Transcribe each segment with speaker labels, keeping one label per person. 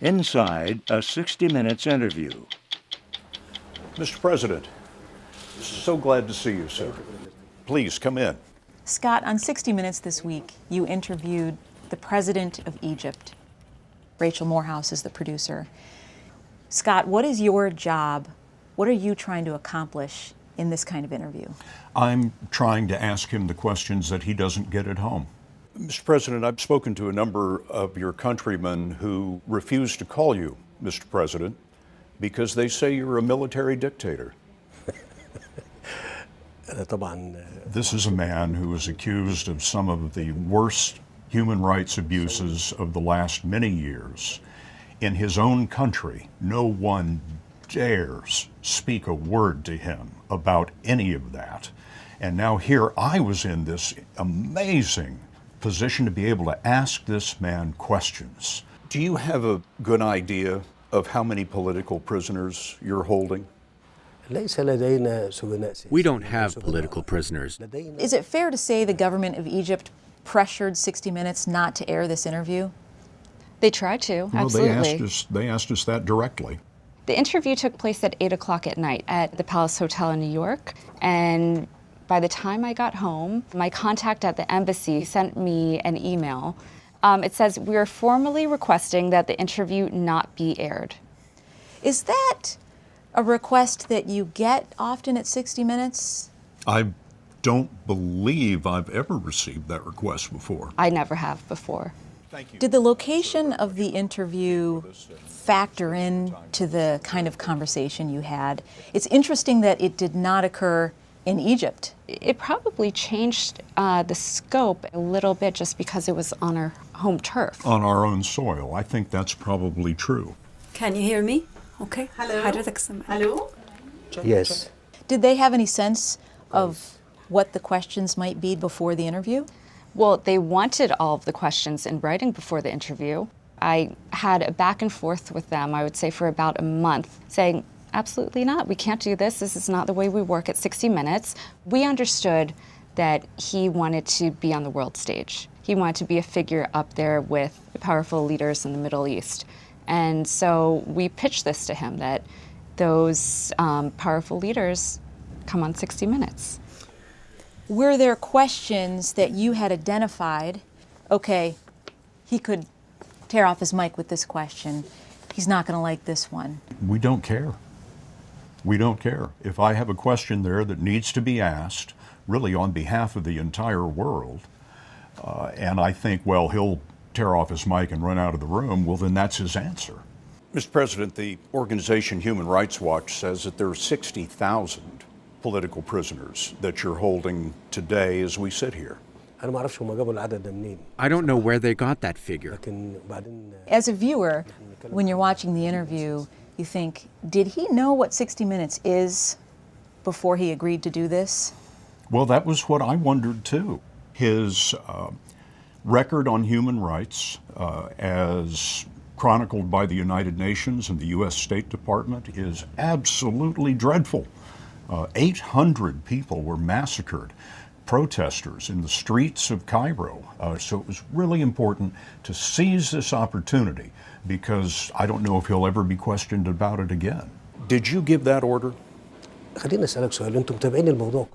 Speaker 1: inside a 60 Minutes interview.
Speaker 2: Mr. President, so glad to see you, sir. Please come in.
Speaker 3: Scott, on 60 Minutes this week, you interviewed the President of Egypt. Rachel Morehouse is the producer. Scott, what is your job? What are you trying to accomplish in this kind of interview?
Speaker 2: I'm trying to ask him the questions that he doesn't get at home. Mr. President, I've spoken to a number of your countrymen who refuse to call you Mr. President because they say you're a military dictator. This is a man who is accused of some of the worst human rights abuses of the last many years. In his own country, no one dares speak a word to him about any of that. And now here I was in this amazing position to be able to ask this man questions. Do you have a good idea of how many political prisoners you're holding?
Speaker 4: We don't have political prisoners.
Speaker 3: Is it fair to say the government of Egypt pressured 60 Minutes not to air this interview?
Speaker 5: They tried to,
Speaker 2: Well,
Speaker 5: absolutely.
Speaker 2: they asked us that directly.
Speaker 5: The interview took place at 8 o'clock at night at the Palace Hotel in New York, and by the time I got home, my contact at the embassy sent me an email. It says, "We are formally requesting that the interview not be aired."
Speaker 3: Is that a request that you get often at 60 Minutes?
Speaker 2: I don't believe I've ever received that request before.
Speaker 5: I never have before.
Speaker 2: Thank you.
Speaker 3: Did the location of the interview factor in to the kind of conversation you had? It's interesting that it did not occur in Egypt.
Speaker 5: It probably changed the scope a little bit just because it was on our home turf.
Speaker 2: On our own soil. I think that's probably true.
Speaker 6: Can you hear me? Okay. Hello.
Speaker 7: Yes.
Speaker 3: Did they have any sense of what the questions might be before the interview?
Speaker 5: Well, they wanted all of the questions in writing before the interview. I had a back and forth with them, I would say, for about a month, saying, absolutely not. We can't do this. This is not the way we work at 60 Minutes. We understood that he wanted to be on the world stage. He wanted to be a figure up there with powerful leaders in the Middle East. And so we pitched this to him, that those powerful leaders come on 60 Minutes.
Speaker 3: Were there questions that you had identified, okay, he could tear off his mic with this question, he's not going to like this one?
Speaker 2: We don't care. We don't care. If I have a question there that needs to be asked, really on behalf of the entire world, and I think, well, he'll tear off his mic and run out of the room, well, then that's his answer. Mr. President, the organization Human Rights Watch says that there are 60,000 political prisoners that you're holding today as we sit here.
Speaker 4: I don't know where they got that figure.
Speaker 3: As a viewer, when you're watching the interview, you think, did he know what 60 Minutes is before he agreed to do this?
Speaker 2: Well, that was what I wondered too. His record on human rights, as chronicled by the United Nations and the U.S. State Department, is absolutely dreadful. 800 people were massacred, protesters in the streets of Cairo. So it was really important to seize this opportunity because I don't know if he'll ever be questioned about it again. Did you give that order?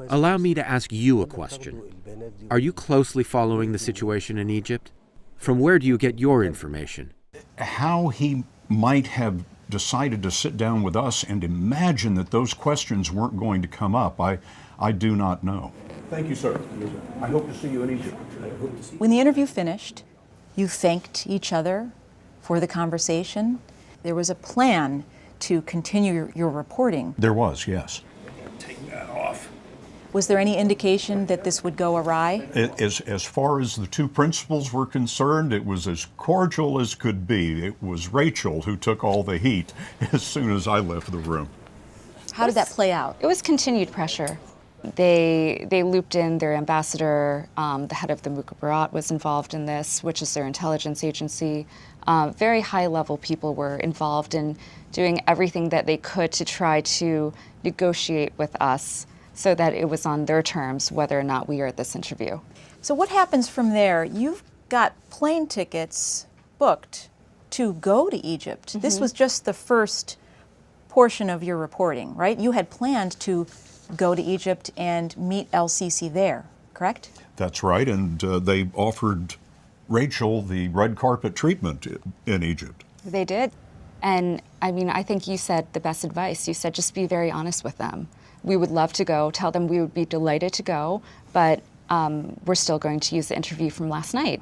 Speaker 4: Allow me to ask you a question. Are you closely following the situation in Egypt? From where do you get your information?
Speaker 2: How he might have decided to sit down with us and imagine that those questions weren't going to come up, I do not know. Thank you, sir. I hope to see you in Egypt.
Speaker 3: When the interview finished, you thanked each other for the conversation. There was a plan to continue your reporting.
Speaker 2: There was, yes. Take that off.
Speaker 3: Was there any indication that this would go awry?
Speaker 2: As far as the two principals were concerned, it was as cordial as could be. It was Rachel who took all the heat as soon as I left the room.
Speaker 3: How did that play out?
Speaker 5: It was continued pressure. They looped in their ambassador, the head of the Mukhabarat was involved in this, which is their intelligence agency. Very high-level people were involved in doing everything that they could to try to negotiate with us so that it was on their terms whether or not we aired this interview.
Speaker 3: So what happens from there? You've got plane tickets booked to go to Egypt. This was just the first portion of your reporting, right? You had planned to go to Egypt and meet el-Sisi there, correct?
Speaker 2: That's right, and they offered Rachel the red carpet treatment in Egypt.
Speaker 5: They did. And I mean, I think you said the best advice. You said just be very honest with them. We would love to go, tell them we would be delighted to go, but we're still going to use the interview from last night.